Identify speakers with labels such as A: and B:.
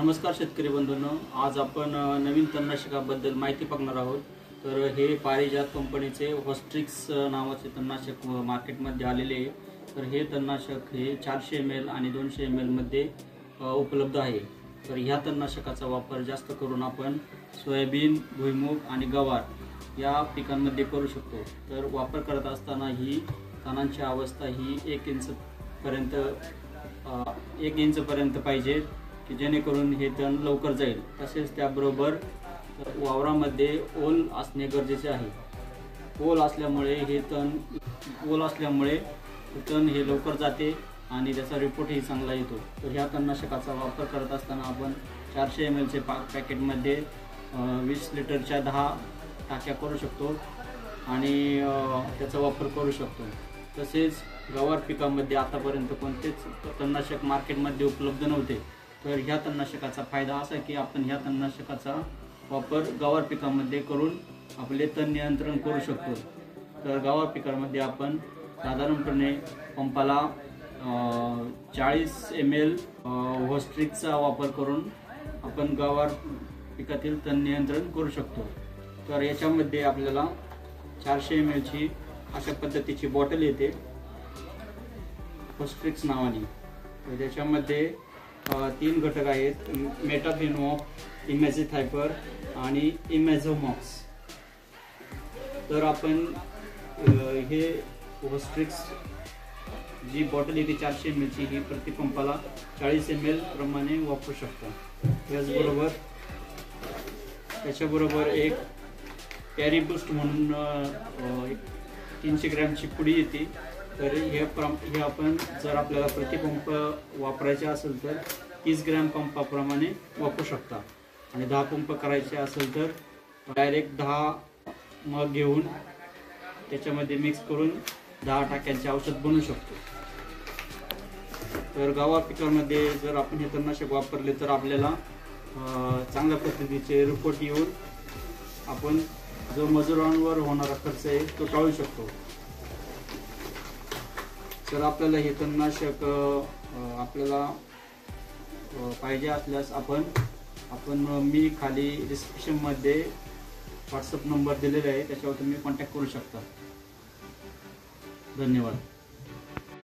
A: नमस्कार शेतकरी बंधूंनो, आज आपण नवीन तणनाशकाबद्दल माहिती बघणार आहोत। तर हे पारिजात कंपनीचे होस्ट्रिक्स नावाचे तणनाशक मार्केटमध्ये आलेले आहे। तर हे तणनाशक हे 400 ml आणि 200 ml मध्ये उपलब्ध आहे। तर ह्या तणनाशकाचा वापर जास्त करून आपण सोयाबीन, भुईमूग आणि गवार या पिकांमध्ये करू शकतो। तर वापर करत असताना ही तणांची अवस्था ही 1 इंच पर्यंत पाहिजे की जेणेकरून हे तण लवकर जाईल। तसेच त्याबरोबर वावरामध्ये ओल असणे गरजेचे आहे। ओल असल्यामुळे तण हे लवकर जाते आणि त्याचा रिपोर्टही चांगला येतो। तर ह्या तणनाशकाचा वापर करत असताना आपण 400 ml चे पॅकेटमध्ये 20 लिटरच्या 10 टाक्या करू शकतो आणि त्याचा वापर करू शकतो। तसेच गवार पिकामध्ये आतापर्यंत कोणतेच तणनाशक मार्केटमध्ये उपलब्ध नव्हते। तर ह्या तणनाशकाचा फायदा असा की आपण ह्या तणनाशकाचा वापर गवार पिकामध्ये करून आपले तण नियंत्रण करू शकतो। तर गवार पिकामध्ये आपण साधारणपणे पंपाला 40 ml होस्ट्रिक्सचा वापर करून आपण गवार पिकातील तण नियंत्रण करू शकतो। तर याच्यामध्ये आपल्याला 400 ml ची अशा पद्धतीची बॉटल येते होस्ट्रिक्स नावाने। तर त्याच्यामध्ये 3 घटक आहेत, मेटाफेनॉफ, इमॅझिथायपर आणि इमॅझोमॉक्स। तर आपण हे होस्ट्रिक्स जी बॉटल येते 400 ml ची ही प्रति पंपाला 40 ml प्रमाणे वापरू शकता। त्याच्याबरोबर एक कॅरी बूस्ट म्हणून 300 ग्रॅमची पुडी येते। तर हे आपण जर आपल्याला प्रतिपंप वापरायचे असेल तर 30 ग्रॅम पंपाप्रमाणे वापरू शकता आणि 10 पंप करायचे असेल तर डायरेक्ट 10 मग घेऊन त्याच्यामध्ये मिक्स करून 10 टाक्यांचे औषध बनवू शकतो। तर गवार पिकामध्ये जर आपण हे तणनाशक वापरले तर आपल्याला चांगल्या पद्धतीचे रिपोर्ट येऊन आपण जो मजुरांवर होणारा खर्च आहे तो टाळू शकतो। तर आपल्याला हे तणनाशक आपल्याला पाहिजे असल्यास आपण मी खाली डिस्क्रिप्शनमध्ये व्हॉट्सअप नंबर दिलेला आहे, त्याच्यावर तुम्ही कॉन्टॅक्ट करू शकता। धन्यवाद।